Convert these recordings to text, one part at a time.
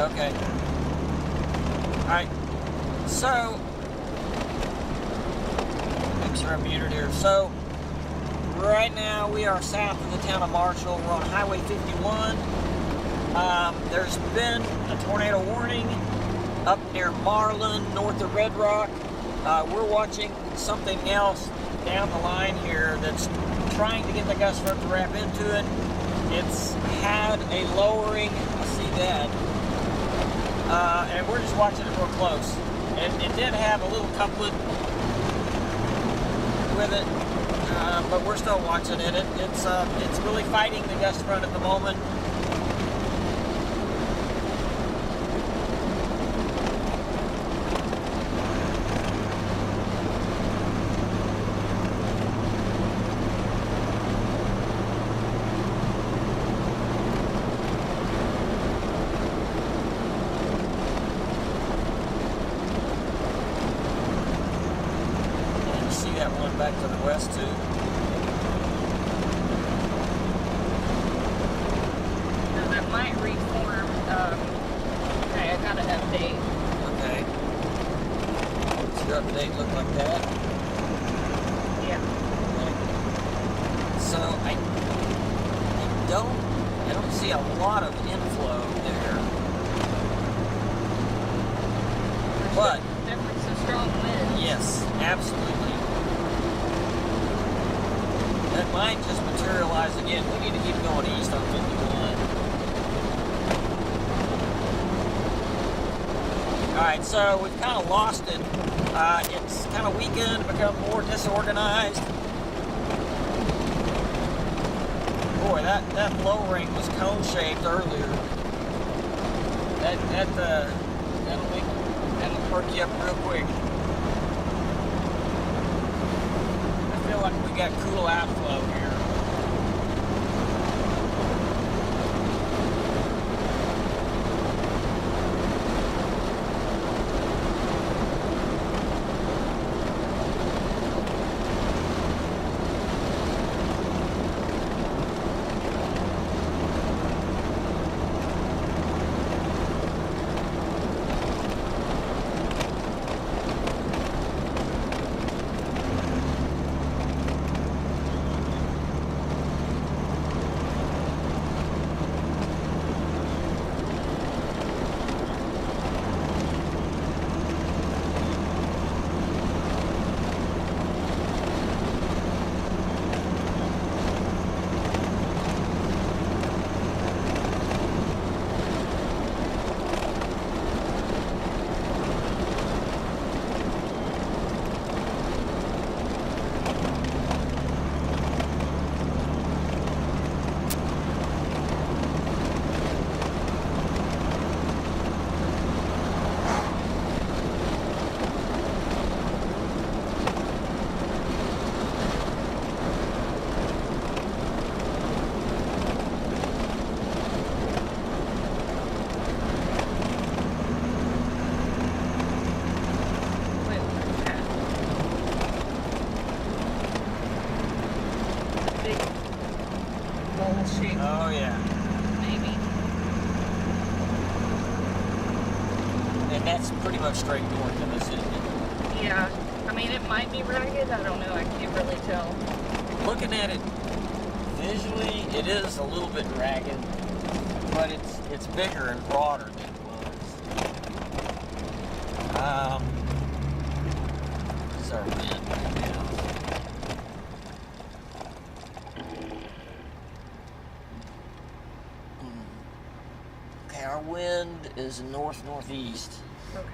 Okay. Alright. So, make sure I'm muted here. So, right now we are south of the town of Marshall. We're on Highway 51. There's been a tornado warning up near Marlin, north of Red Rock. We're watching something else down the line here that's trying to get the gust front to wrap into it. It's had a lowering, I see that, and we're just watching it real close. And it did have a little couplet with it, but we're still watching it. It's really fighting the gust front at the moment. Back to the west too. No, that might reform. Okay, I got an update. Okay. Does your update look like that? Yeah. Okay. So I don't see a lot of inflow there. But definitely some strong winds. yes, absolutely. That might just materialize again. We need to keep going east on 51. Alright, so we've kind of lost it. It's kind of weakened, become more disorganized. Boy, that lowering was cone-shaped earlier. That'll perk you up real quick. I feel like we got cool outflow here. Oh yeah. Maybe. And that's pretty much straight north of us, isn't it? Yeah. I mean, it might be ragged. I don't know. I can't really tell. Looking at it visually, it is a little bit ragged, but it's bigger and broader than it was. This is our wind right now. Okay, our wind is north-northeast. Okay.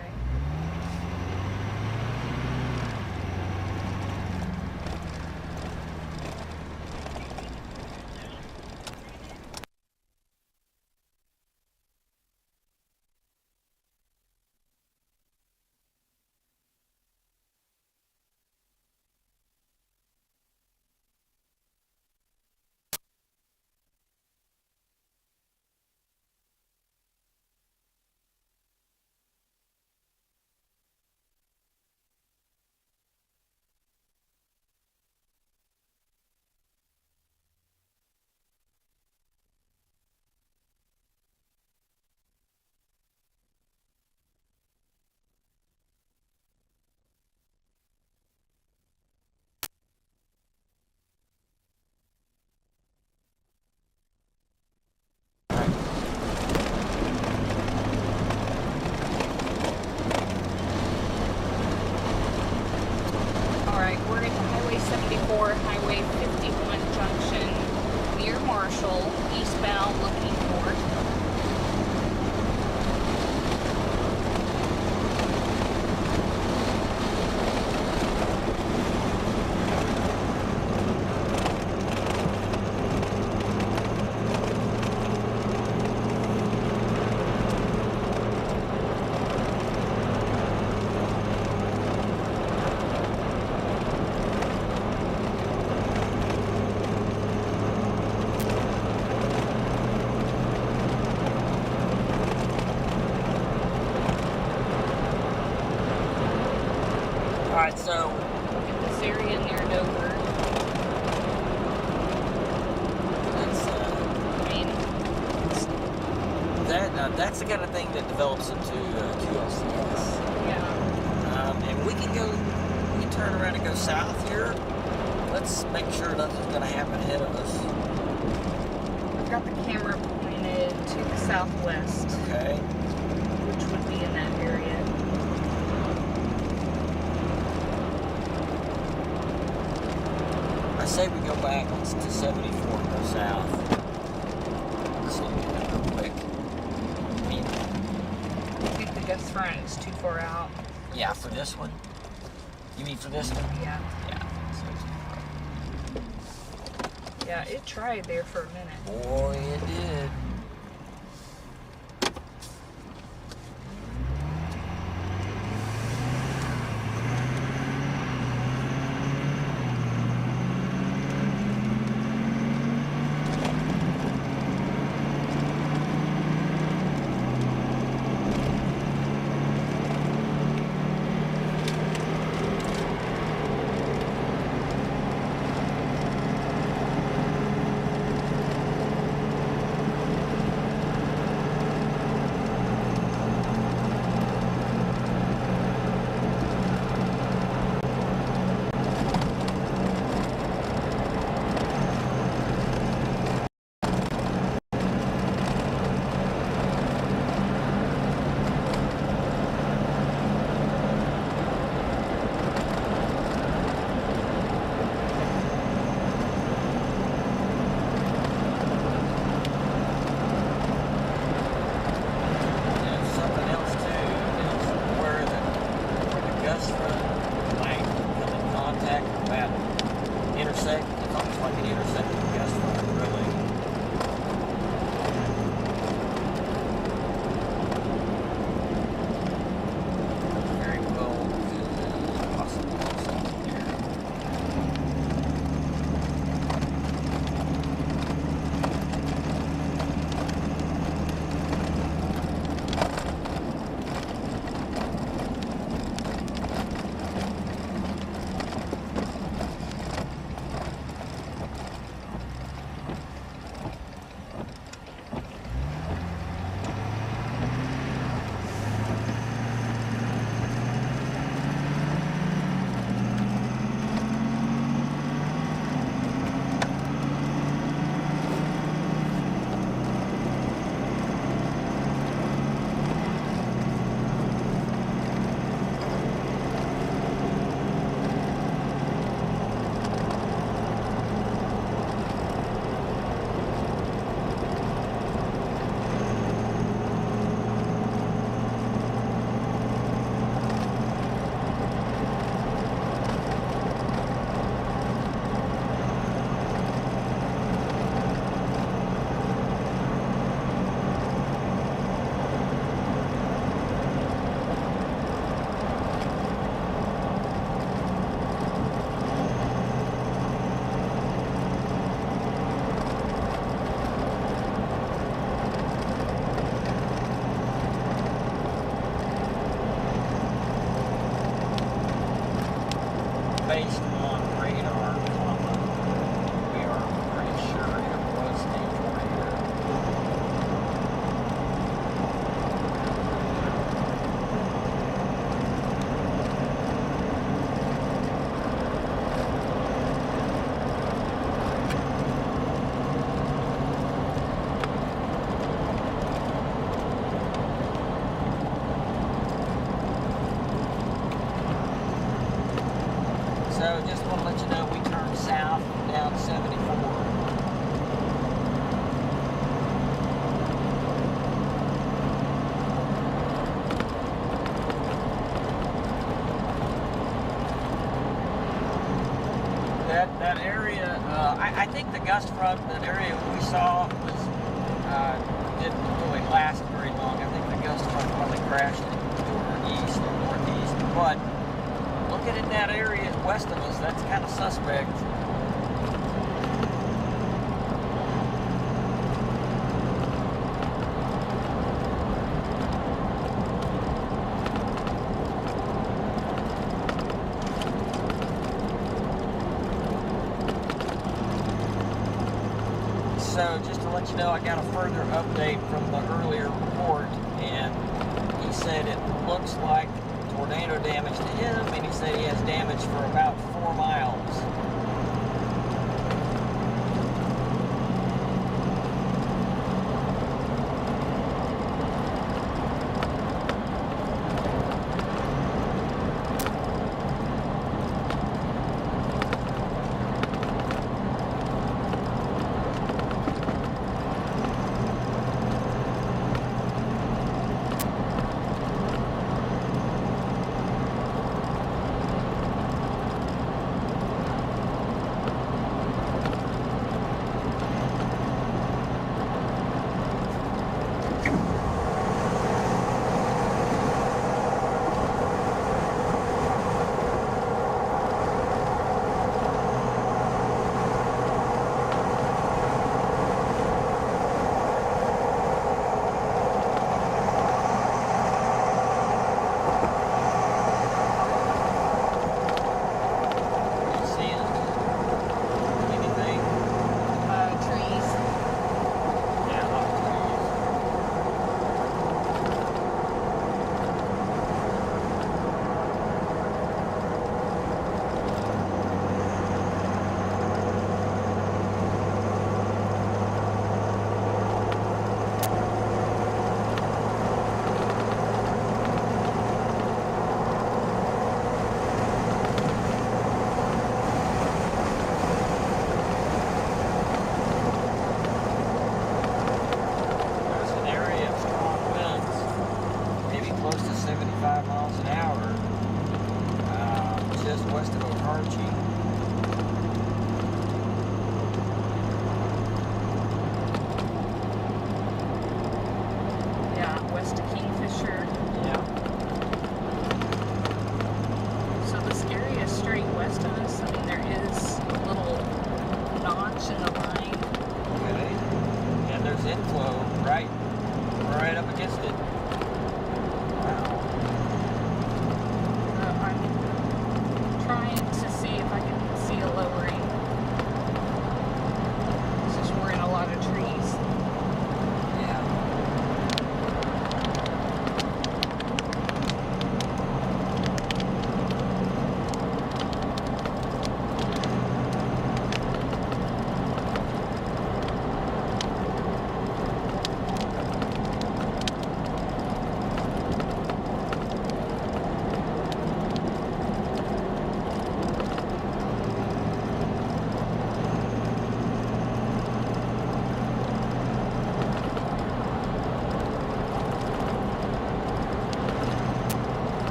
I-74 Highway 51 junction near Marshall, eastbound looking north. Alright, so Get this area near Dover. that's, I mean, that's the kind of thing that develops into QLCS. yeah. And we can turn around and go south here. Let's make sure nothing's going to happen ahead of us. I've got the camera pointed to the southwest, Okay. which would be in that area. I say we go back to 74 and go south. Let's look at that real quick. I mean, I think the Gus front is too far out. yeah, for this one. You mean for this one? Yeah. Yeah. Yeah, it tried there for a minute. Boy, it did. 74. That area, I think the gust front, that area we saw was didn't really last very long. I think the gust front probably crashed to our east or northeast. But looking at that area west of us, that's kind of suspect. So just to let you know, I got a further update from the earlier report, and he said it looks like tornado damage to him, and he said he has damage for about 4 miles.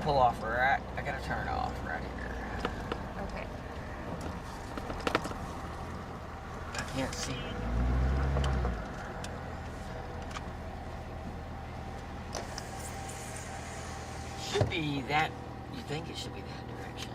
pull off right. I gotta turn it off right here. Okay. I can't see. Should be that. You think it should be that direction?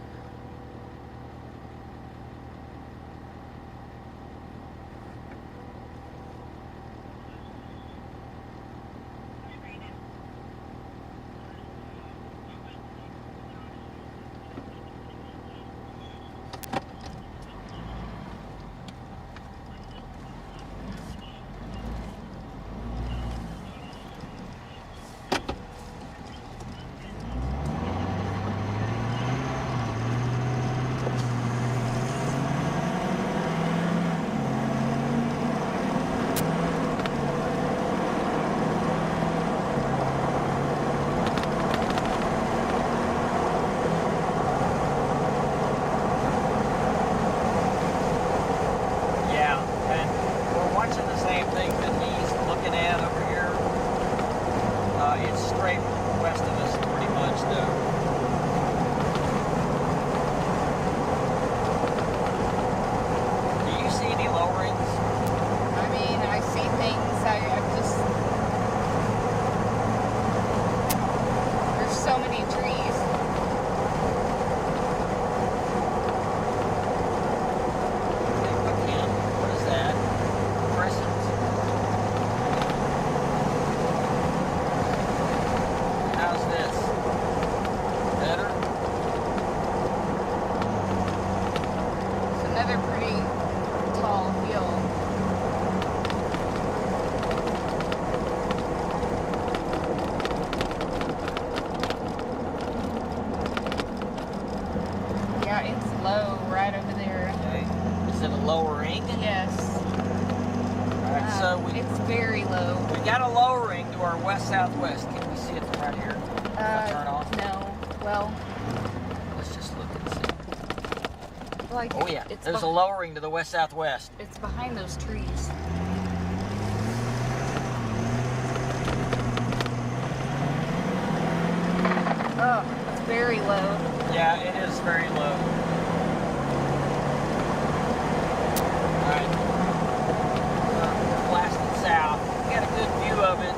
Southwest. Can we see it from right here? Turn off? No. Well, let's just look and see. Like, oh yeah, there's a lowering to the west-southwest. It's behind those trees. Oh, it's very low. Yeah, it is very low. Alright. Blasting south. We got a good view of it.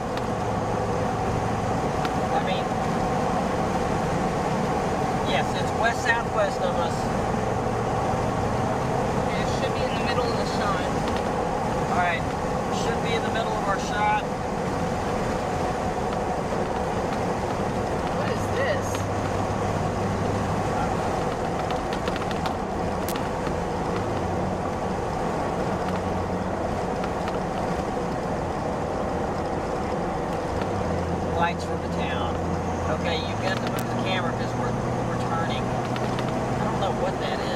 I mean, yes, it's west-southwest of us. It should be in the middle of the shot. Alright, should be in the middle of our shot. What is this? Lights from the town. Okay, you've got to move the camera because we're turning. I don't know what that is.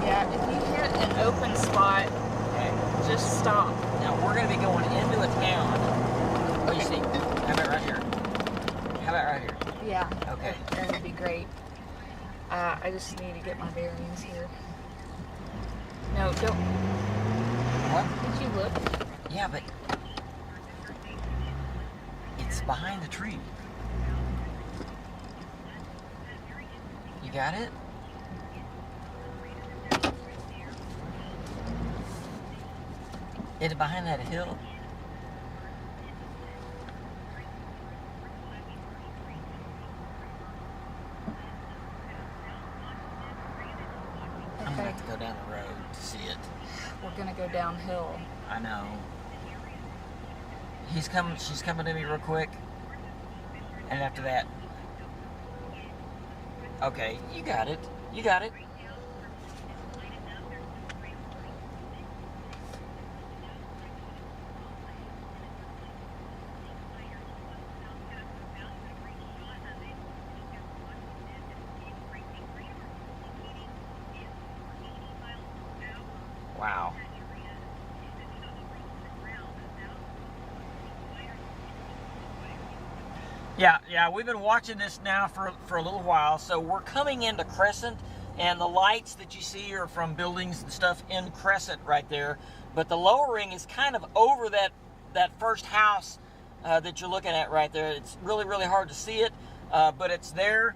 Yeah, if you hit an open spot, just stop. Now we're going to be going into a town. What do you see? How about right here? How about right here? Yeah. Okay. That would be great. I just need to get my bearings here. No, don't. What? Did you look? Yeah, but it's behind the tree. You got it? It's behind that hill. I'm gonna have to go down the road to see it. We're gonna go downhill. I know. He's coming. She's coming to me real quick. And after that. Okay, you got it. You got it. Wow. Yeah, we've been watching this now for a little while. So we're coming into Crescent, and the lights that you see are from buildings and stuff in Crescent right there. But the lowering is kind of over that first house that you're looking at right there. It's really, really hard to see it, but it's there.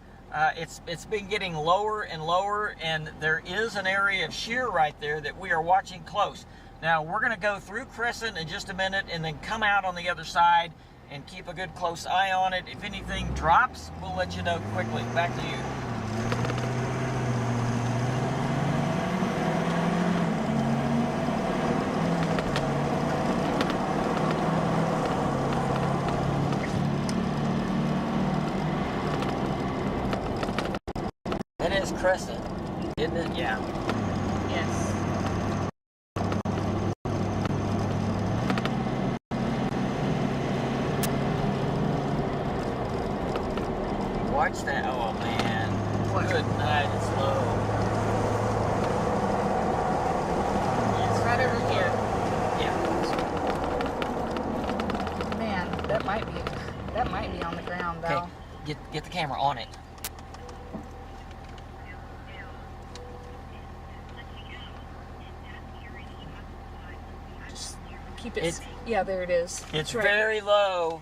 It's been getting lower and lower, and there is an area of shear right there that we are watching close. Now, we're going to go through Crescent in just a minute and then come out on the other side and keep a good close eye on it. If anything drops, we'll let you know quickly. Back to you. That is Crescent, isn't it? Yeah. Yes. Watch that. Oh, man. What? Good night. It's low. It's right over here. Yeah. Man, that might be on the ground though. Okay, get the camera on it. Just keep it. Yeah, there it is. It's right. very low.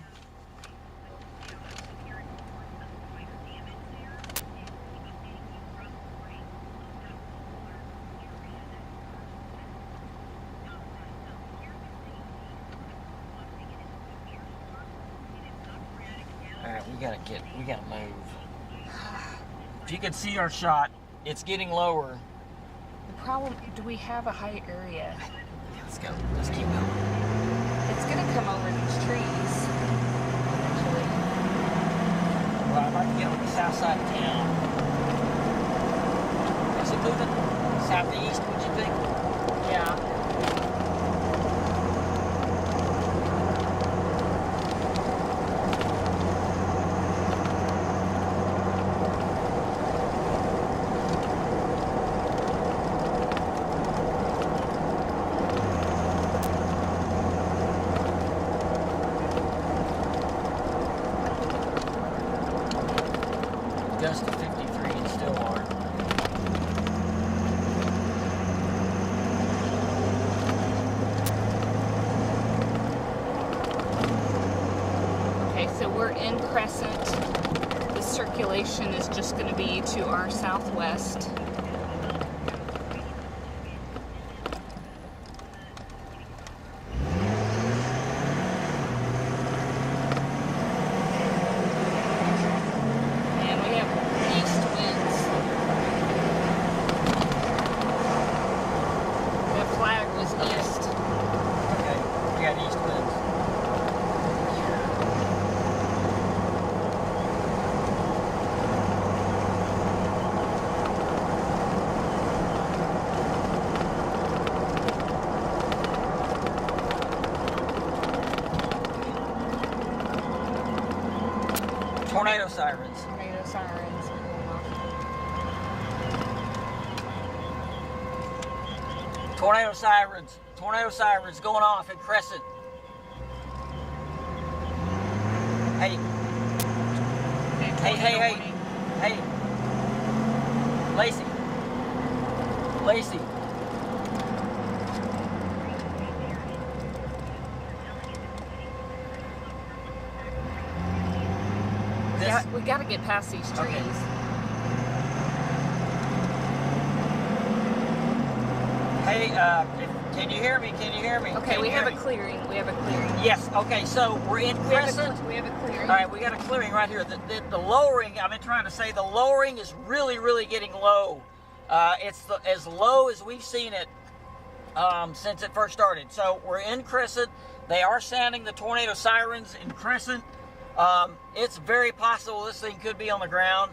Alright, we gotta move. If you can see our shot, it's getting lower. The problem, do we have a high area? Let's go. Let's keep going. It's gonna come over these trees eventually. Well, I'd like to get on the south side of town. Is it moving southeast, would you think? Yeah. Gust of 53 and still are. Okay, so we're in Crescent. The circulation is just going to be to our southwest. And we have east winds. That flag was east. Okay, we got east winds. Tornado sirens. Tornado sirens are going off. Tornado sirens. Tornado sirens going off in Crescent. Hey. Hey. Lacey. We got to get past these trees. Okay. Hey, can you hear me? Okay, we have a clearing. Yes, okay, so we're in Crescent. We have a clearing. All right, we got a clearing right here. The lowering, I've been trying to say, the lowering is really, really getting low. It's as low as we've seen it since it first started. So we're in Crescent. They are sounding the tornado sirens in Crescent. It's very possible this thing could be on the ground.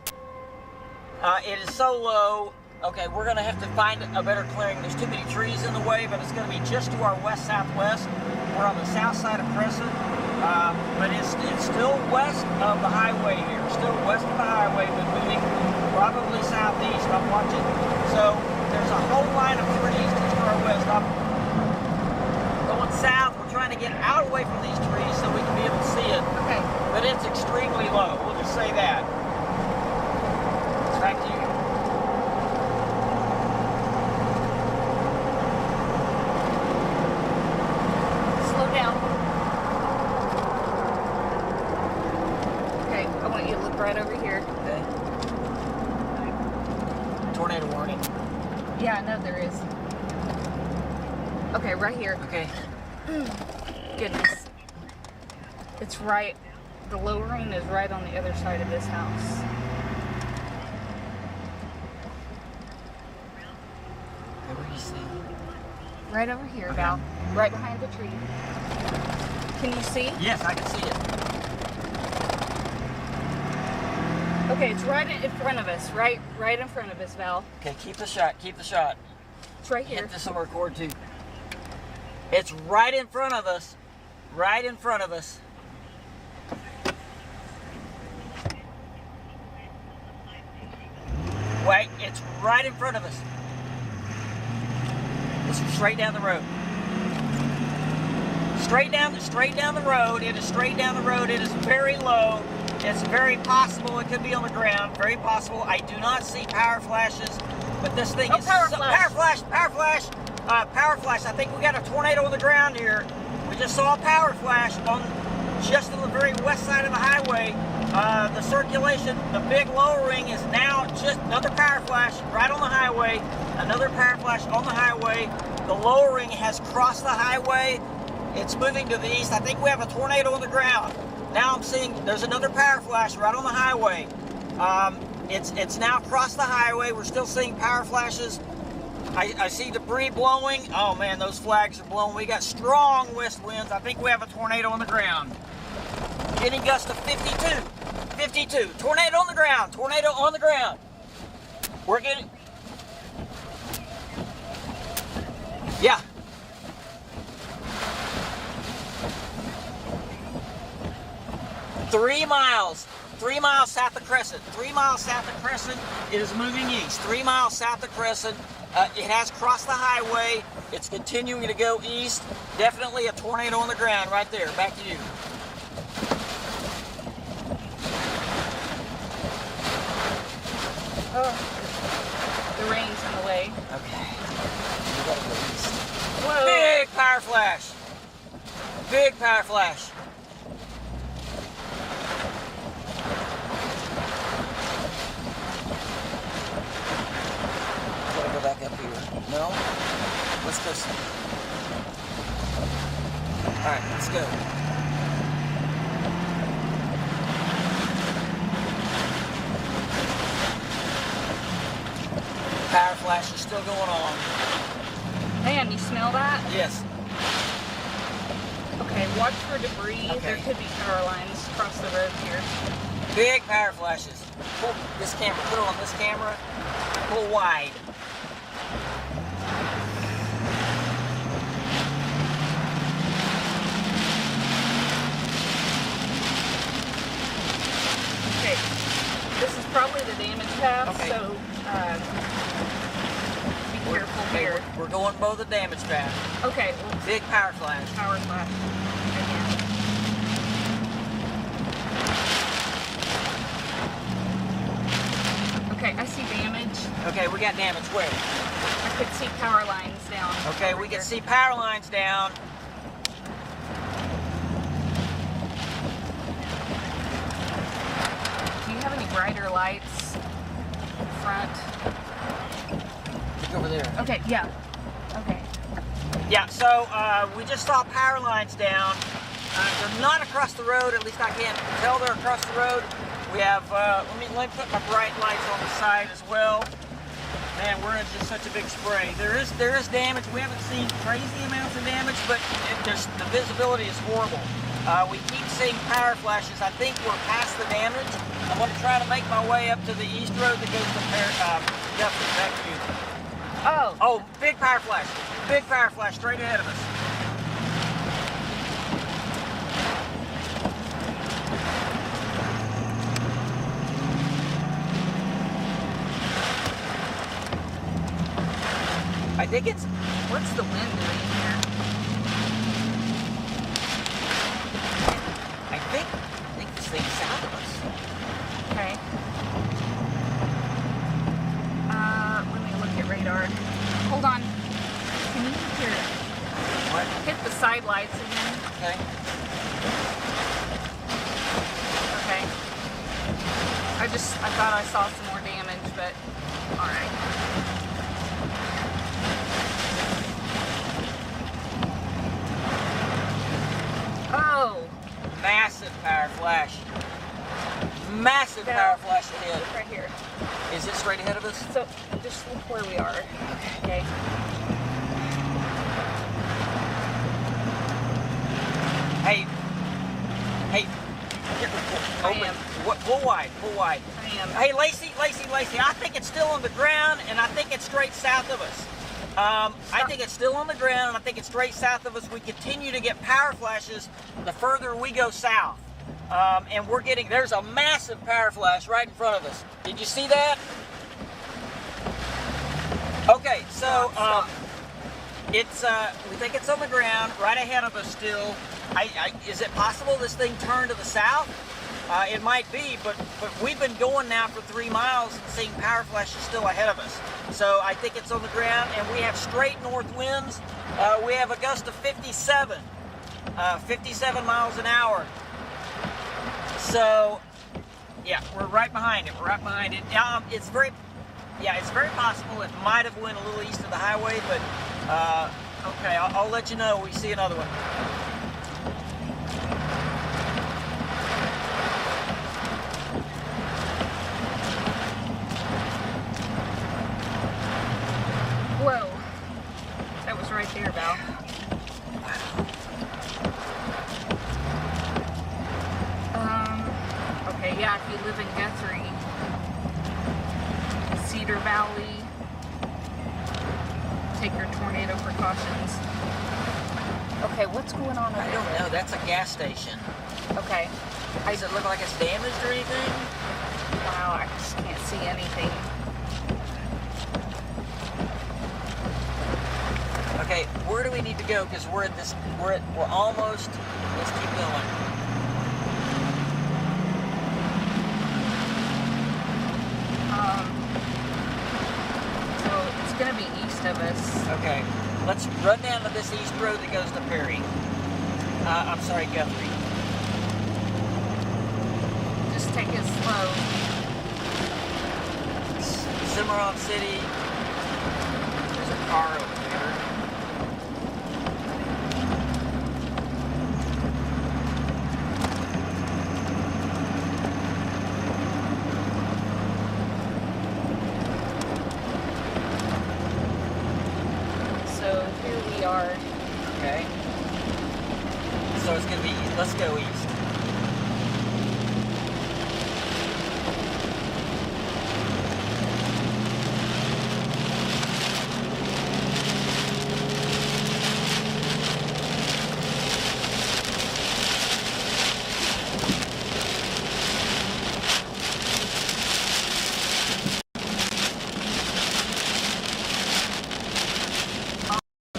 It is so low. Okay, we're going to have to find a better clearing. There's too many trees in the way, but it's going to be just to our west-southwest. We're on the south side of Crescent, but it's still west of the highway here. Still west of the highway, but moving probably southeast. I'm watching. So there's a whole line of trees just to our west. I'm going south. We're trying to get out away from these trees so we can be able to see it. Okay. But it's extremely low. say that. It's back to you. Slow down. Okay, I want you to look right over here. Okay. Tornado warning. Yeah, I know there is. Okay, right here. Okay. Goodness. It's right, the lowering is right on the other side of this house. Where do you see? Right over here, Okay. Val. Right behind the tree. Can you see? Yes, I can see it. Okay, it's right in front of us. Right in front of us, Val. Okay, keep the shot. Keep the shot. It's right here. Hit this on record too. It's right in front of us. Right in front of us. Wait, it's right in front of us. It's straight down the road. Straight down the road. It is straight down the road. It is very low. It's very possible it could be on the ground. Very possible. I do not see power flashes, but this thing is power flash. Power flash. I think we got a tornado on the ground here. We just saw a power flash on just on the very west side of the highway. The circulation, the big lowering is now just another power flash right on the highway. Another power flash on the highway. The lowering has crossed the highway. It's moving to the east. I think we have a tornado on the ground. Now I'm seeing there's another power flash right on the highway. It's now across the highway. We're still seeing power flashes. I see debris blowing. Oh man, those flags are blowing. We got strong west winds. I think we have a tornado on the ground. Getting gusts to 52. 52. Tornado on the ground. Tornado on the ground. We're getting... Yeah. Three miles south of Crescent. 3 miles south of Crescent. It is moving east. 3 miles south of Crescent. It has crossed the highway. It's continuing to go east. Definitely a tornado on the ground right there. Back to you. Oh, the rain's in the way. Okay. We gotta go east. Whoa. Big power flash. Big power flash. Gotta go back up here. No? Let's go. Alright, let's go. Power flash is still going on. Man, you smell that? Yes. Okay, watch for debris. Okay. There could be power lines across the road here. Big power flashes. Pull this camera, put it on this camera. Pull wide. Okay, this is probably the damage path, Okay. so be careful Okay, here. we're going below the damage path. Okay, well, Big power flash. power flash. Again. Okay, I see damage. Okay, we got damage. Where? I could see power lines down. Okay, over we can here. see power lines down. Do you have any brighter lights in front? Look over there. Okay, yeah. Okay. Yeah, so we just saw power lines down. They're not across the road, at least I can't tell they're across the road. We have, let me put my bright lights on the side as well. Man, we're in just such a big spray. There is damage. We haven't seen crazy amounts of damage, but the visibility is horrible. We keep seeing power flashes. I think we're past the damage. I'm going to try to make my way up to the east road that goes to Guthrie. Back to you. Oh. Oh, big power flash. Big power flash straight ahead of us. I think it's... What's the wind doing here? I think this thing's south of us. Okay. Let me look at radar. Hold on. Can you hit the side lights again? Okay. Okay. I thought I saw some more damage, but alright. Oh! Massive power flash. Massive power flash ahead. Look right here. Is it straight ahead of us? So, just look where we are. Okay. Hey. Open. Pull wide. I am. Hey, Lacey. I think it's still on the ground, and I think it's straight south of us. I think it's still on the ground, and I think it's straight south of us. We continue to get power flashes the further we go south. And there's a massive power flash right in front of us. Did you see that? Okay, so, we think it's on the ground, right ahead of us still. Is it possible this thing turned to the south? It might be, but we've been going now for 3 miles and seeing power flashes still ahead of us. So I think it's on the ground, and we have straight north winds. We have a gust of 57 miles an hour. So, yeah, we're right behind it. It's very possible it might have went a little east of the highway, but okay, I'll let you know when we see another one. Whoa. That was right there, Val. Okay, yeah, if you live in Guthrie, Cedar Valley, take your tornado precautions. Okay, what's going on over there? I don't know. That's a gas station. Okay. Does it look like it's damaged or anything? Wow, I just can't see anything. Okay, where do we need to go? Because we're almost. Let's keep going. So it's gonna be east of us. Okay, let's run down to this east road that goes to Perry. I'm sorry, Guthrie. Just take it slow. Cimarron City. There's a car over there. Okay. So it's going to be, let's go east.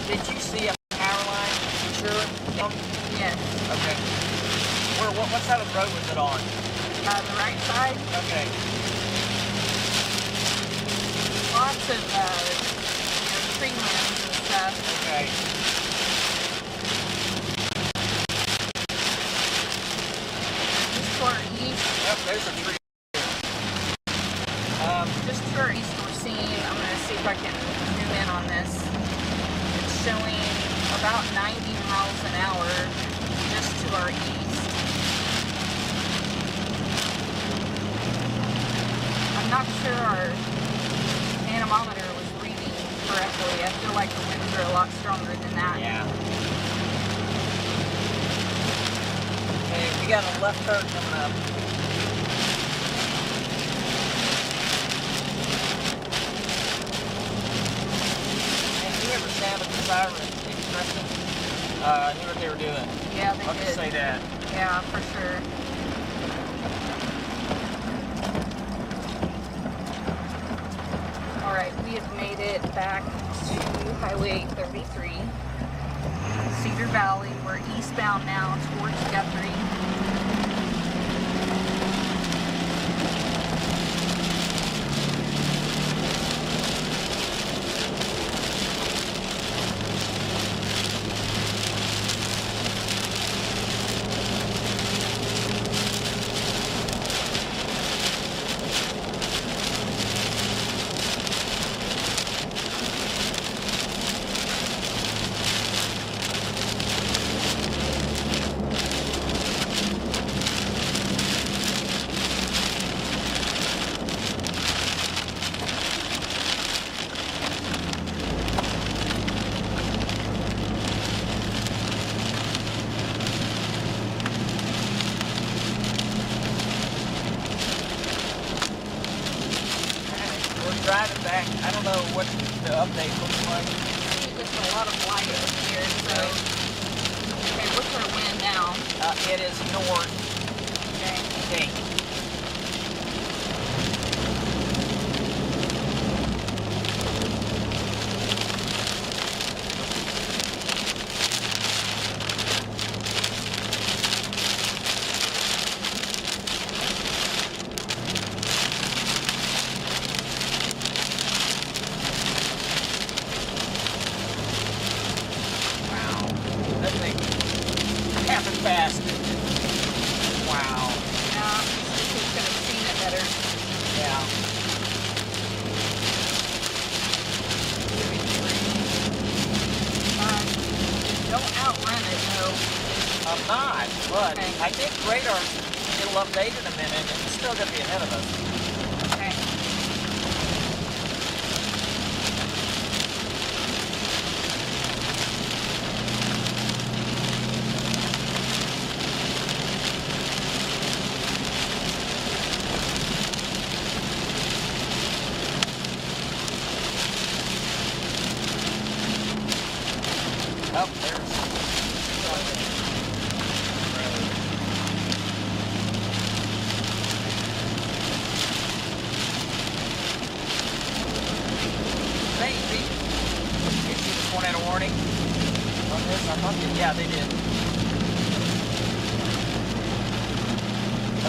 Did you see a power line? Sure. Yes. Okay. What side of the road was it on? The right side. Okay. Lots of tree limbs and stuff. Okay. Just to our east. Yep, there's a tree. Just to our east, we're seeing. I'm going to see if I can zoom in on this. It's showing about 90 miles an hour just to our east. I'm not sure our anemometer was reading correctly. I feel like the winds are a lot stronger than that. Yeah. Okay, we got a left turn coming up. And whoever sounded the siren in Crescent knew what they were doing. Yeah, they I'll did. just say that. Yeah, for sure. Alright, we have made it back to Highway 33, Cedar Valley. We're eastbound now towards Guthrie. driving back. I don't know what the update looks like. There's a lot of light up here, so. Okay, what's our wind now? It is north. Okay. Okay. Fast. Wow. Yeah, this is could have seen it better. Yeah. Don't outrun it, no. I'm not, but Okay. I think radar's it'll update in a minute and it's still gonna be ahead of us. Okay. Oh, there's maybe. Did you just want out a warning on this? I thought that, yeah, they did.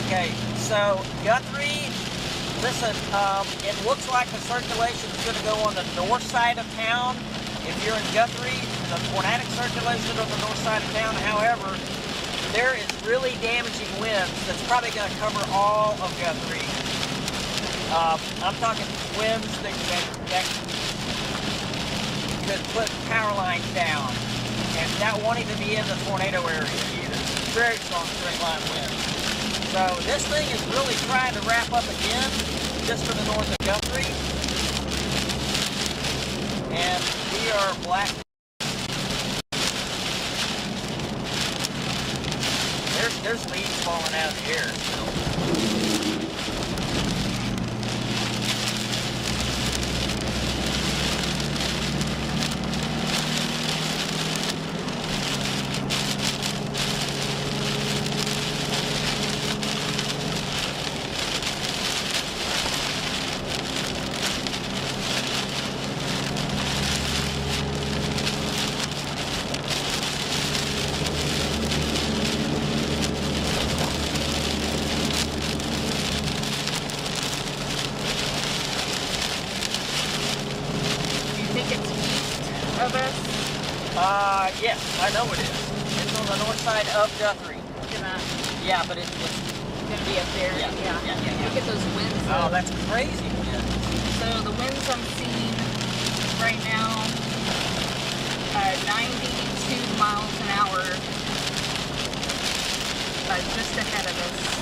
Okay, so Guthrie, listen, it looks like the circulation is going to go on the north side of town. If you're in Guthrie, the tornadic circulation on the north side of town. However, there is really damaging winds that's probably going to cover all of Guthrie. I'm talking winds that could put power lines down, and that won't even be in the tornado area either. Very strong straight line winds. So this thing is really trying to wrap up again, just to the north of Guthrie. And we are black. There's leaves falling out of the air still. Yes, I know it is. It's on the north side of Guthrie. Look at that. Yeah, but it's Gonna be up there. Yeah. Look at those winds. Oh, that's crazy wind. So the winds I'm seeing right now, 92 miles an hour, just ahead of us.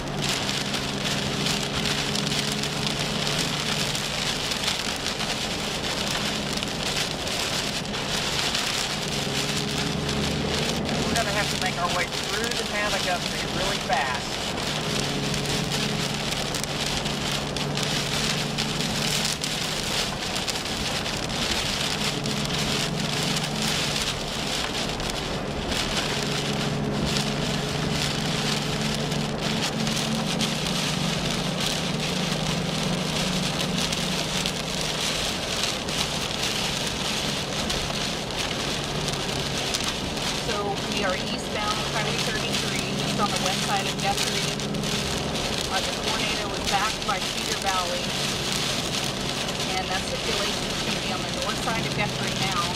Have to make our way through the town of Guthrie really fast. We are eastbound Highway 33, just on the west side of Guthrie. The tornado was backed by Cedar Valley, and that circulation is going to be on the north side of Guthrie now.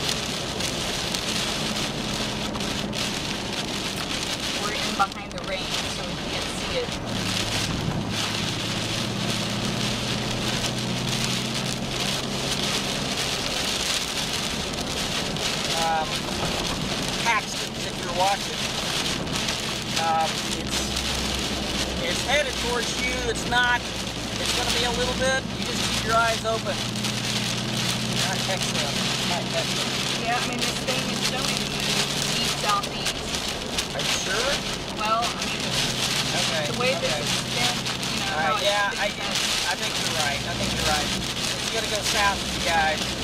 We're in behind the rain, so we can't see it. If you're watching, it's headed towards you. It's not. It's going to be a little bit. You just keep your eyes open. Not excellent. Not excellent. Yeah, I mean, this thing is showing east-southeast. Are you sure? Well, I mean, okay. the way this is been, you know. All right. Yeah, I think think you're right. I think you're right. It's is going to go south with you guys.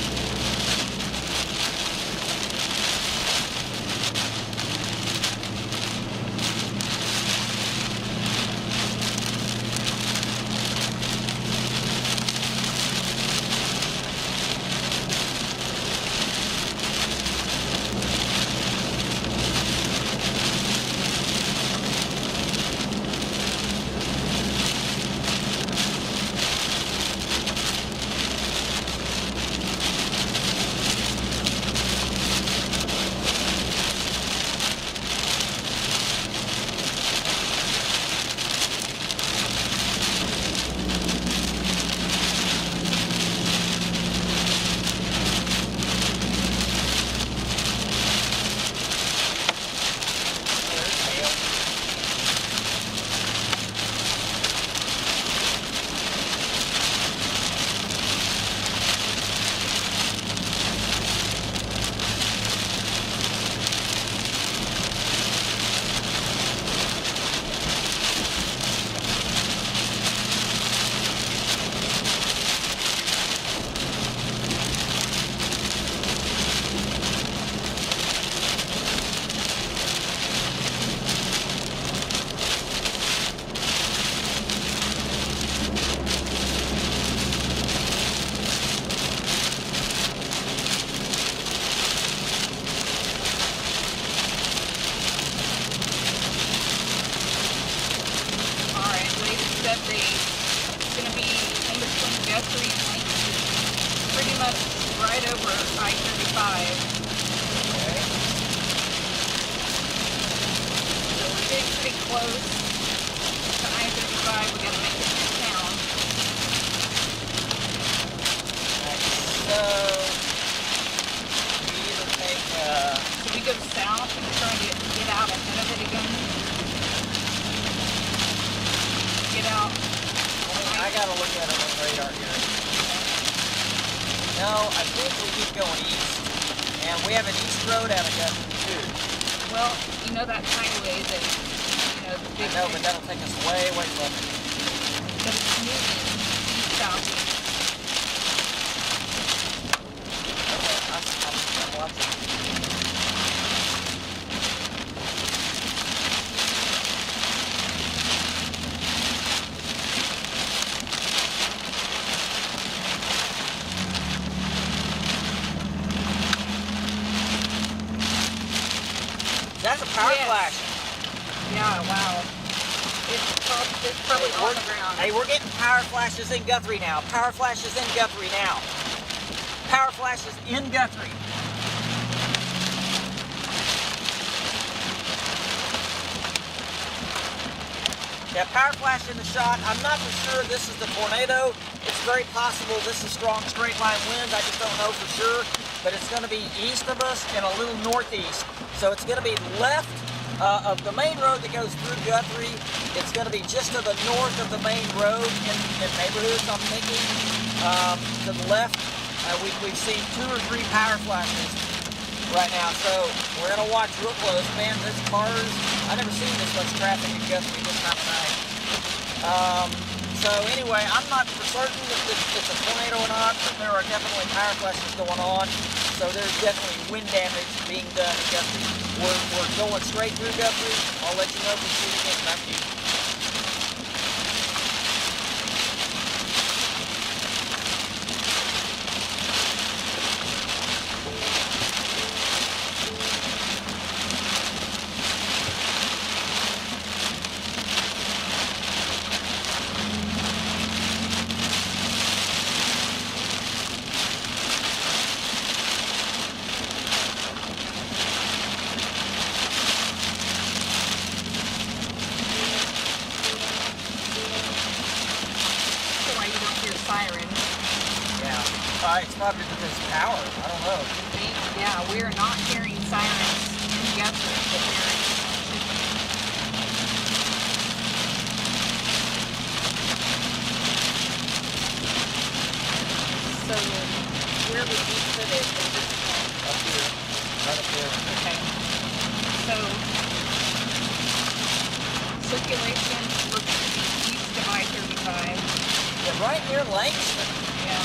pretty much right over I-35. Okay. So we're getting pretty close to I-35. We gotta make it through town. Alright, so we either take So we go south and try to get out ahead of it again. Get out. I gotta look at it on the radar here. No, I think we keep going east. And we have an east road out of Guthrie too. Well, you know that highway that, the big I know, but that'll take us way, way from it. But it's moving south. Okay, I'm watching. That's a power flash. Yeah, wow. It's probably on the ground. Hey, we're getting power flashes in Guthrie now. Power flashes in Guthrie now. Power flashes in Guthrie. Yeah, power flash in the shot. I'm not for sure this is the tornado. It's very possible this is strong straight line winds. I just don't know for sure. But it's going to be east of us and a little northeast. So it's going to be left of the main road that goes through Guthrie. It's going to be just to the north of the main road in neighborhoods, I'm thinking. To the left, we've seen 2 or 3 power flashes right now. So we're going to watch real close. Man, this cars, I've never seen this much traffic in Guthrie this time of night. So anyway, I'm not for certain if it's a tornado or not, but there are definitely power flashes going on. So there's definitely wind damage being done in Guthrie. We're going straight through Guthrie. I'll let you know if we see it again. Back to you. It's probably because of power. I don't know. Yeah, we're not hearing sirens in Guthrie, but so where would you put it at this point? Up here. Right up there. Okay. So circulation looks to be east of I-35. Yeah, right near Langston. Yeah.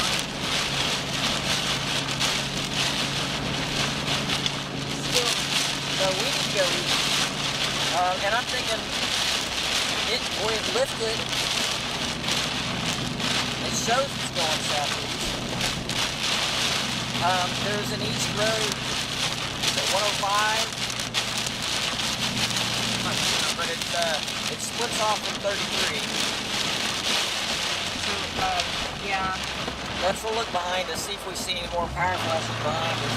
So we need to go east. And I'm thinking, it lifted. It shows it's going southeast. There's an east road, so 105. I'm not sure, but it splits off from 33. So, yeah. Let's look behind us, see if we see any more power flashes behind us.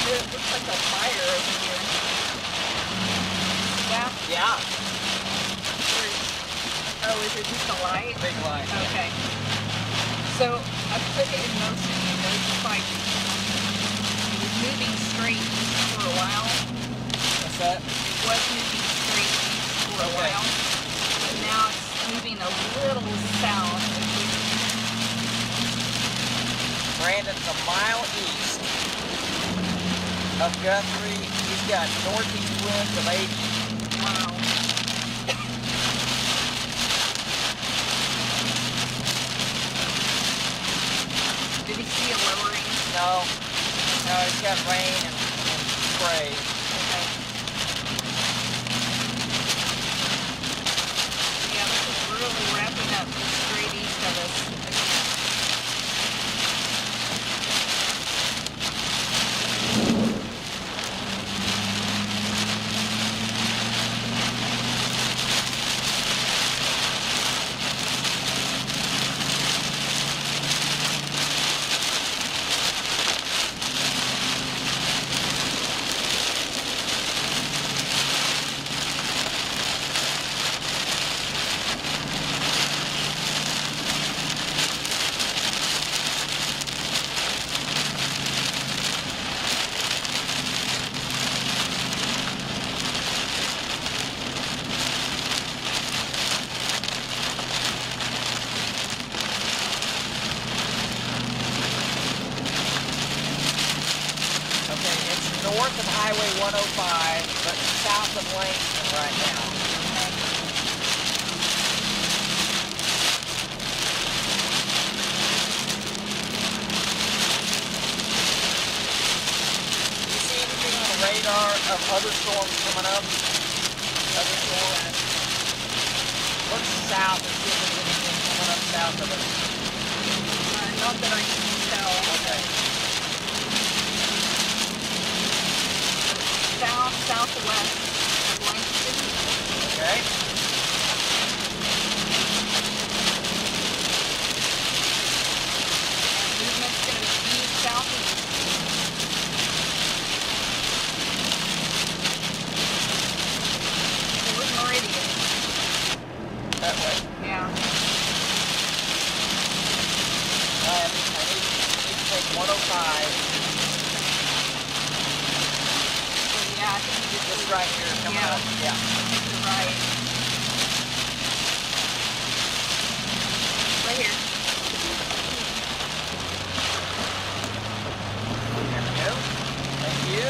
It looks like a fire over here. Yeah? Yeah. Oh, is it just a light? Big light. Okay. So, I put it in motion and noticed like it was moving straight east for a while. What's that? It was moving straight east for a while. But now it's moving a little south. Brandon's a mile east of Guthrie. He's got northeast winds of 80. Wow. Did he see a lowering? No, it's got rain and spray. Okay. Yeah, this is really wrapping up just straight east of us. North of Highway 105, but south of Langston right now. Do you see anything on the radar of other storms coming up? Other storms? Look south and see if there's anything coming up south of us. Not that I can tell. Okay. Southwest of Langston. Okay. And movement's going to be due southeast. Toward Meridian. That way. Yeah. I need to take 105. Yeah, I think you Just right here coming up. Yeah. Take the right. Right here. There we go. Thank you.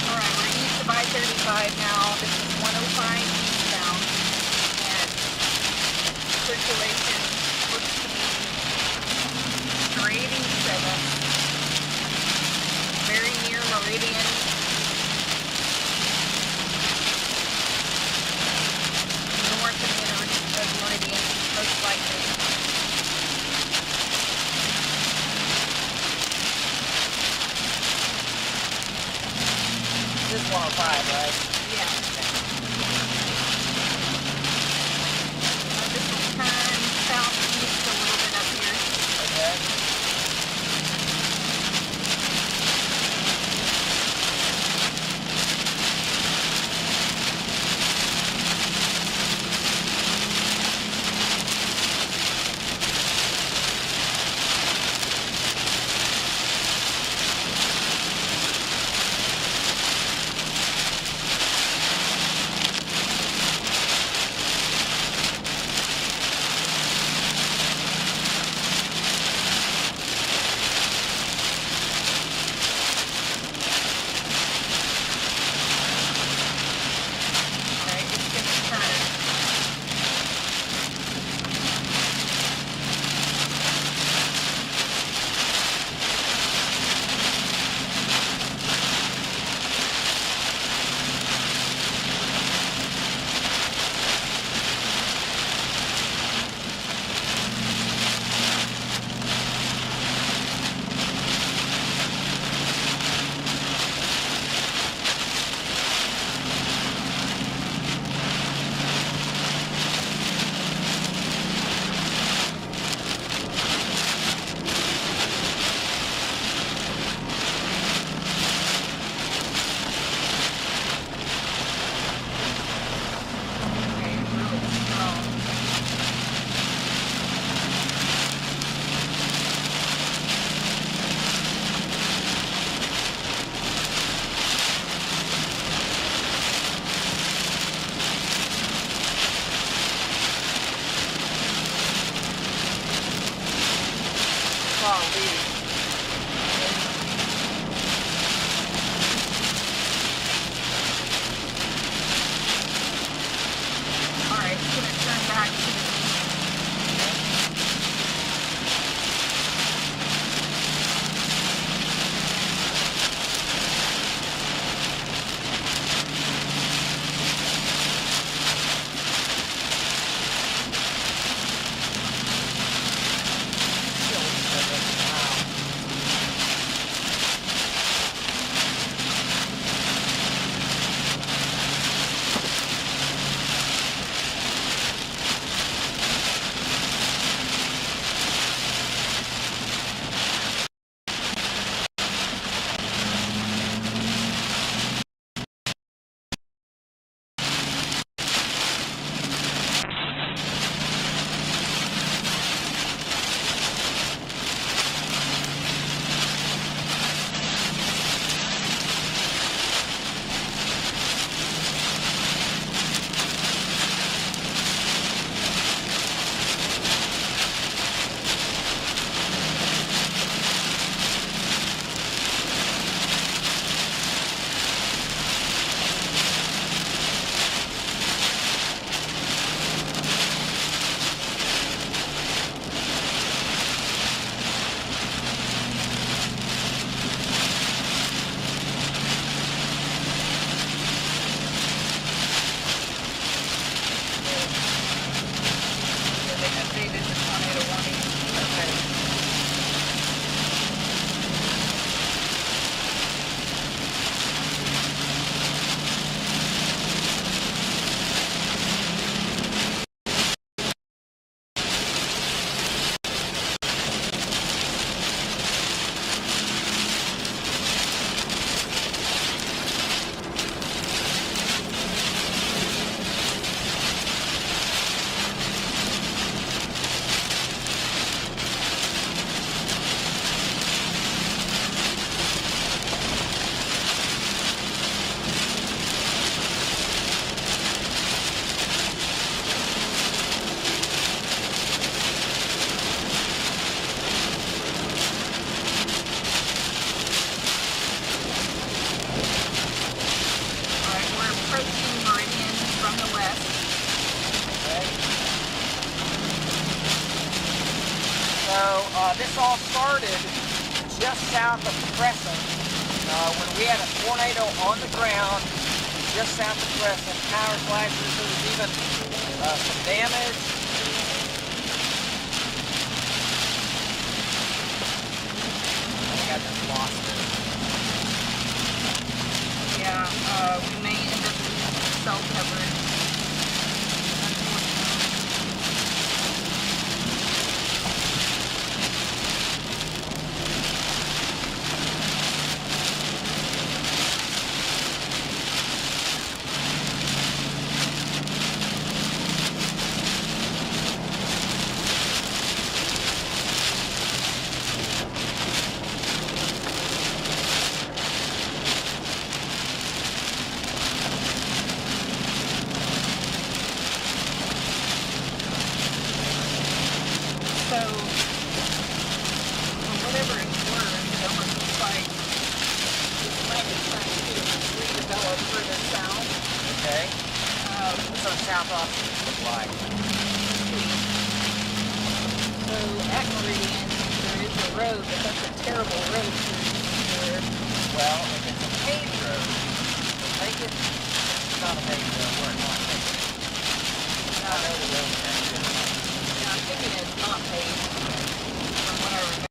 Alright, we're east of I-35 now. This is 105 eastbound. And circulation looks to be straight east of us. Very near Meridian. North of Meridian, most likely. This is 105, right? Yeah. This will turn southeast a little bit up here. Okay. This all started just south of Crescent when we had a tornado on the ground just south of Crescent. Power flashes, there was even some damage. I think I just lost it. Yeah, we may end up losing cell coverage. So, whatever it's worth, it almost looks like this might be trying to redevelop further south. Okay. What's our south options look like? So, at Meridian, there is a road, but that's a terrible road through here. Well, if it's a paved road, take it. It's not a paved road. We're not paved. I know the road is very good. Yeah, I'm thinking it's not paved, from what I remember.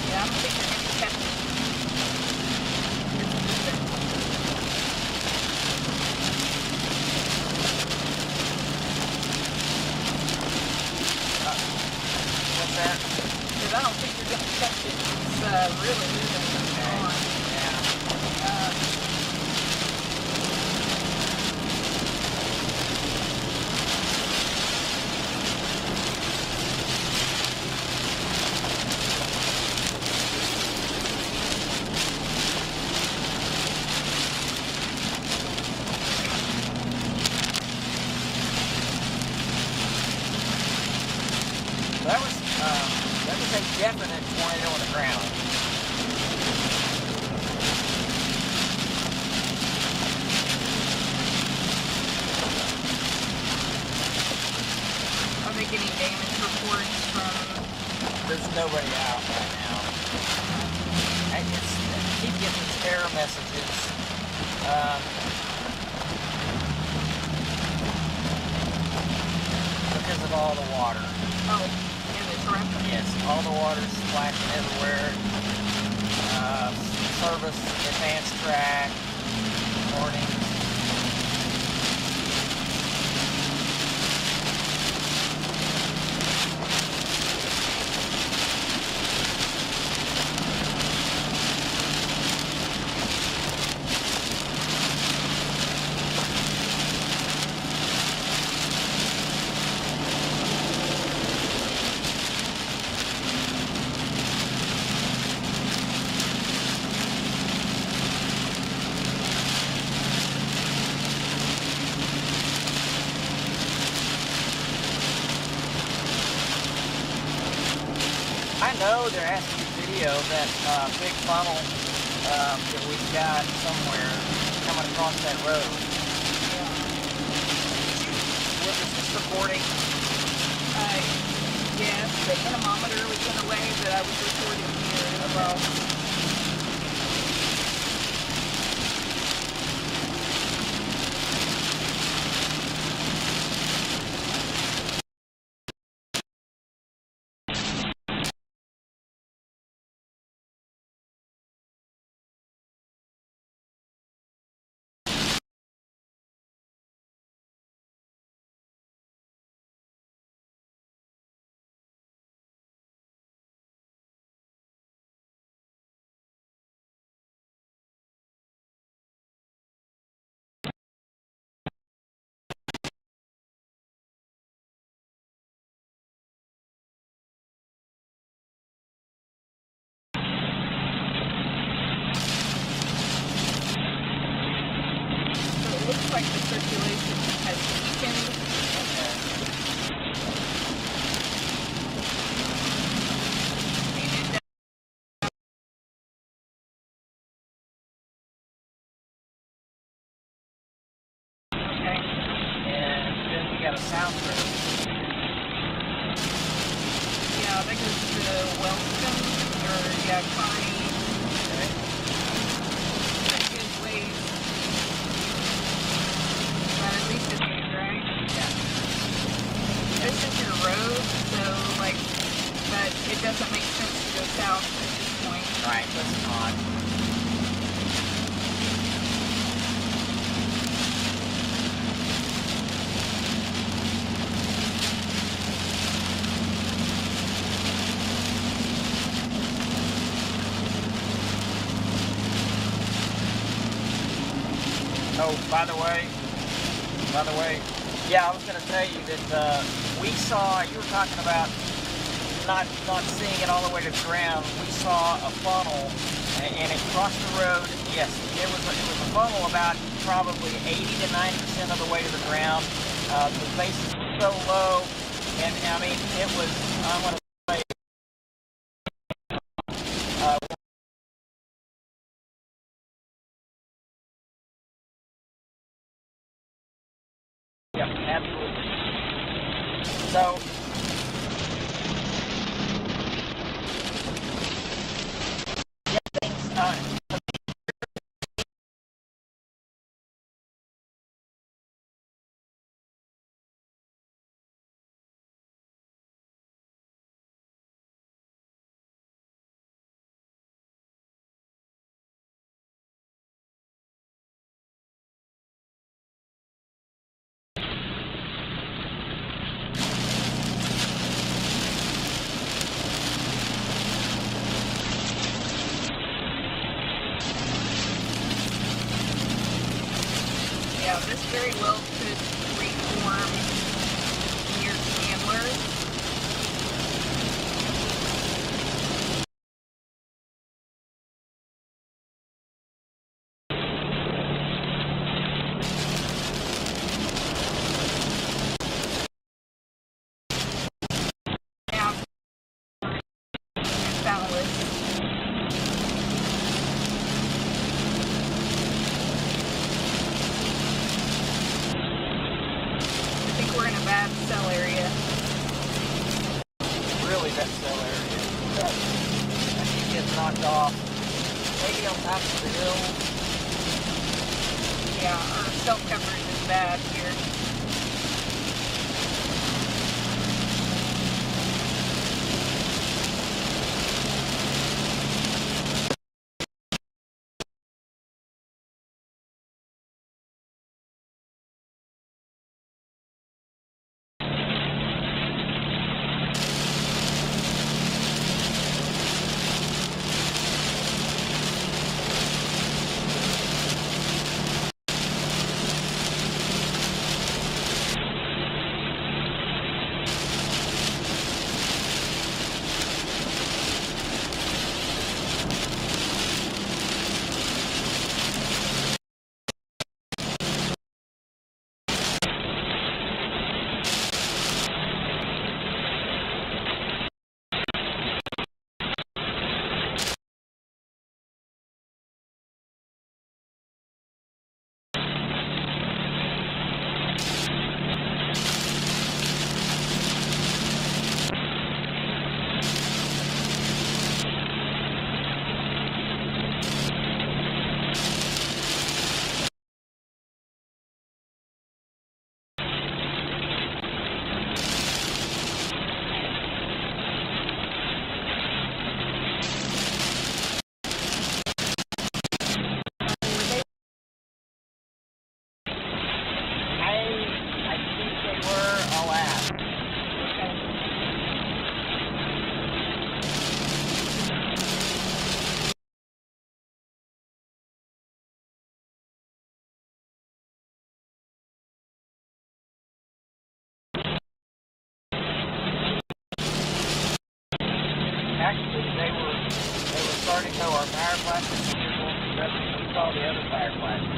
Yeah, I'm thinking it's kept it. What's that? Because I don't think you're going to catch it. It's really moving on. Yeah. That was a definite tornado on the ground. Are they getting damage reports from... There's nobody out right now. I keep getting these error messages. Because of all the water. Oh, in the truck? Yes, all the water's splashing everywhere. Service, advanced track, warning. I know they're asking for video of that big funnel that we've got somewhere coming across that road. Was this recording? Yes, the anemometer was in the way that I was recording here as well. south road. Yeah, that goes to Wellston, or yeah, Kearney. Okay. Pretty good ways. But at least it's good, right? Yeah. This is your road, so like, but it doesn't make sense to go south at this point. Right, that's odd. Oh, by the way, yeah, I was going to tell you that we saw, you were talking about not seeing it all the way to the ground. We saw a funnel, and it crossed the road. Yes, it was a funnel about probably 80 to 90% of the way to the ground. The bases were so low, and I mean, it was, I'm going to say, yep, absolutely. So, yeah, things, Yeah, this very well could reform near Chandler. Yeah, valid. I think we're in a bad cell area. really that cell area. I keep getting knocked off. Maybe on top of the hill. Yeah, our cell coverage is bad here. I think they were. I'll ask. Actually, they were starting to know our fire plastic. We saw the other fire plastic.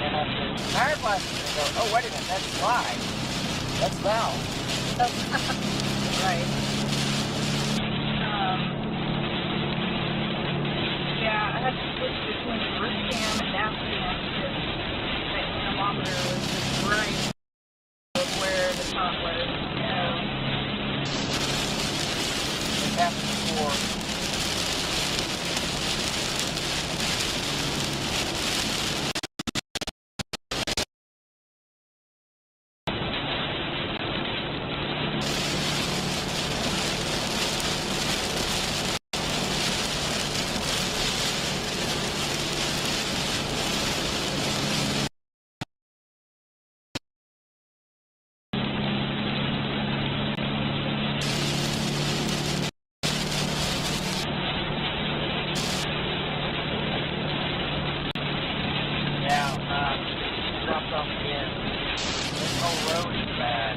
And I said, fire plastic. And they go, oh, wait a minute, that's slide. That's valve. Right. Yeah, I had to switch between the roof cam and nav cam because that anemometer was just right. happened before. Dropped off again. This whole road is bad.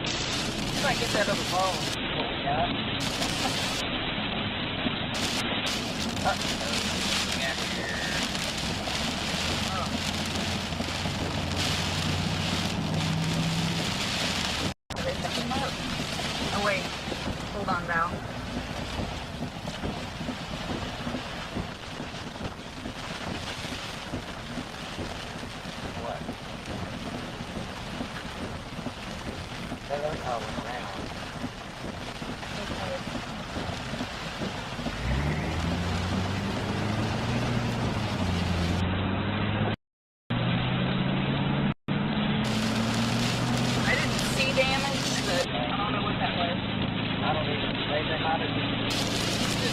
You might get that other phone. What we got? Back here. Oh wait, hold on, Val.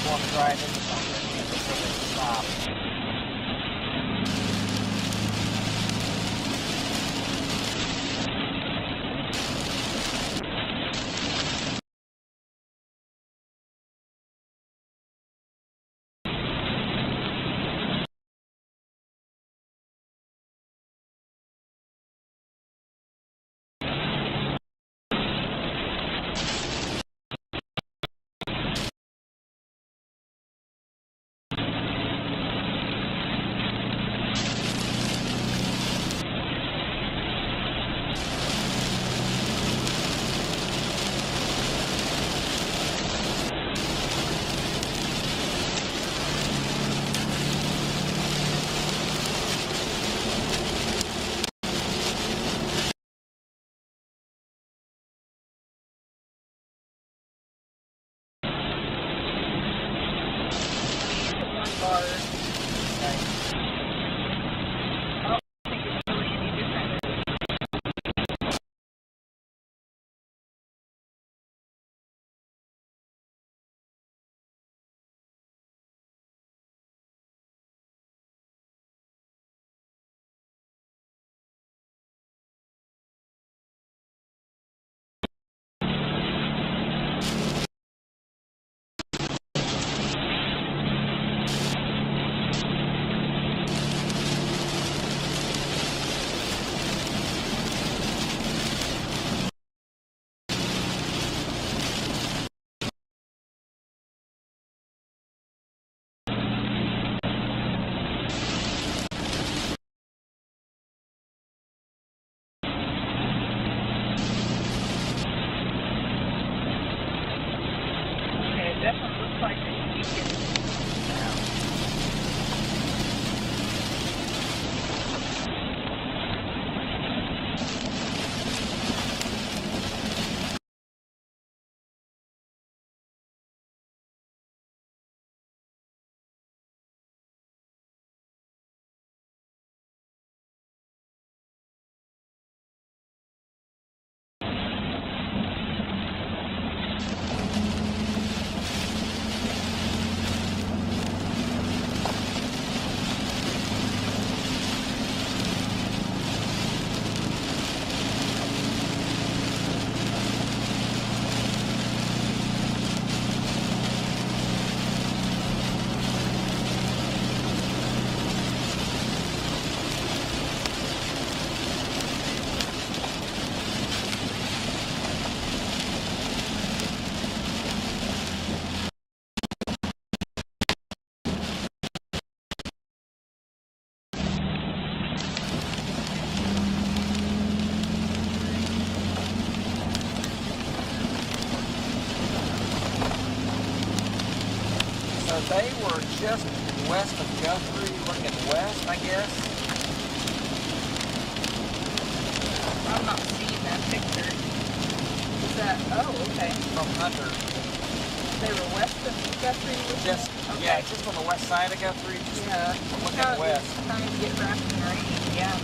Want to drive into something before they stop. So they were just west of Guthrie, looking west, I guess. I'm not seeing that picture. Is that, oh, okay. From Hunter. They were west of Guthrie? Just, Okay. yeah, just on the west side of Guthrie. Yeah. Looking west. Time to get wrapped in rain, yeah.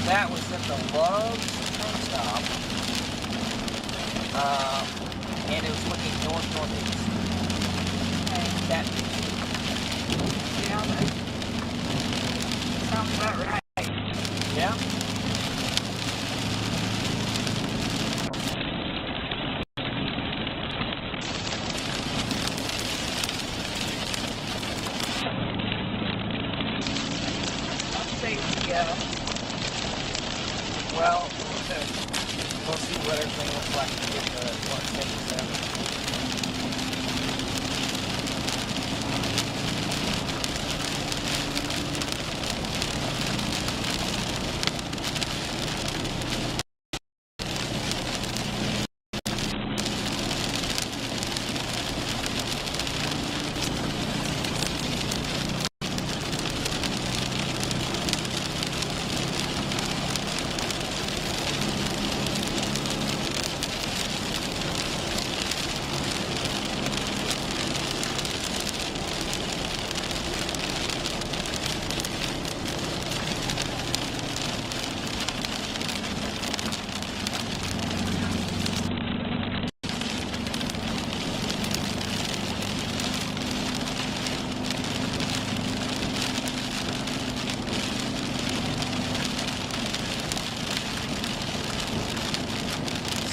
That was at the Love's train stop, and it was looking north-northeast. Okay. That Yeah, that sounds about right. yeah. I'll say yeah. Well, we'll see what everything looks like to get the 177.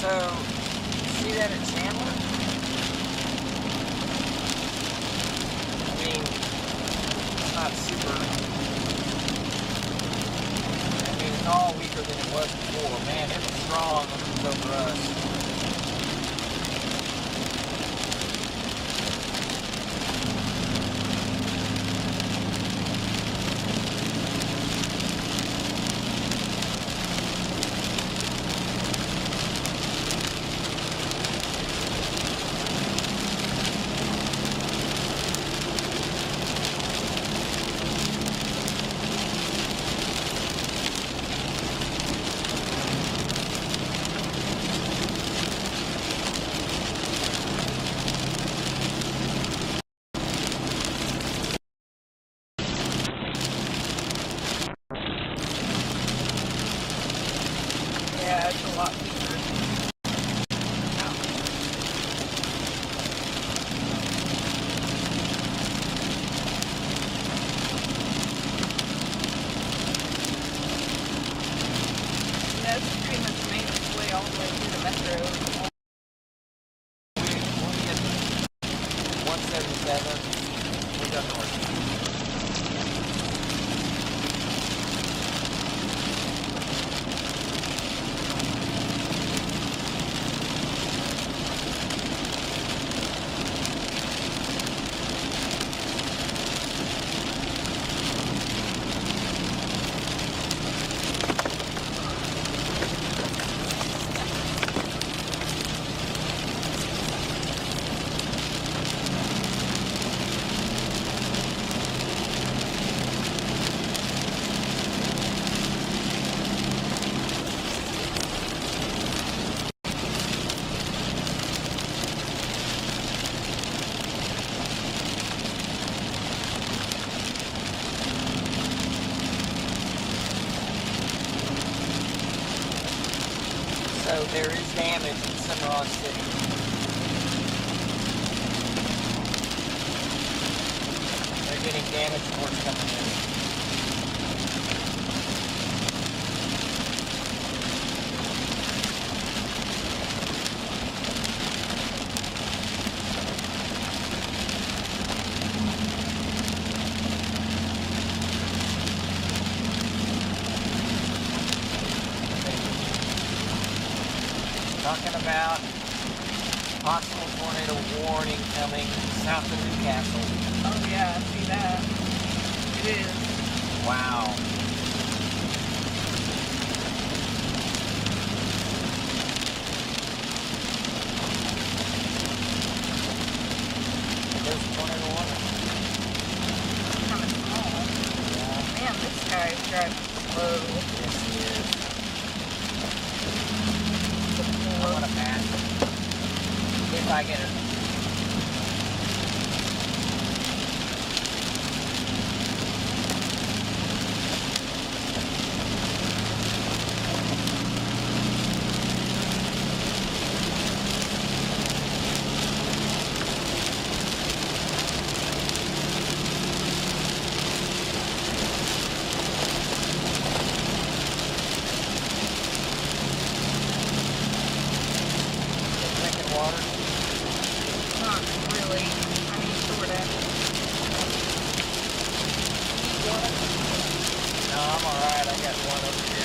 So, see that at Chandler? I mean, it's not super. I mean, it's all weaker than it was before. Man, it was strong when it was over us. Yeah, it's a lot deeper. Yeah, it's pretty much made its way all the way through the metro. When we get 177, we got north. there is damage in Cimarron City. They're getting damage reports coming in. Talking about possible tornado warning coming south of Newcastle. Oh yeah, I see that. It is. Wow. There's a tornado warning. Kind of small. Yeah. Man, this guy's driving slow. Yes, he is. I want to pass it. If I get it. Drinking water. Not really. I mean, sorta. No, I'm alright. I got one over here.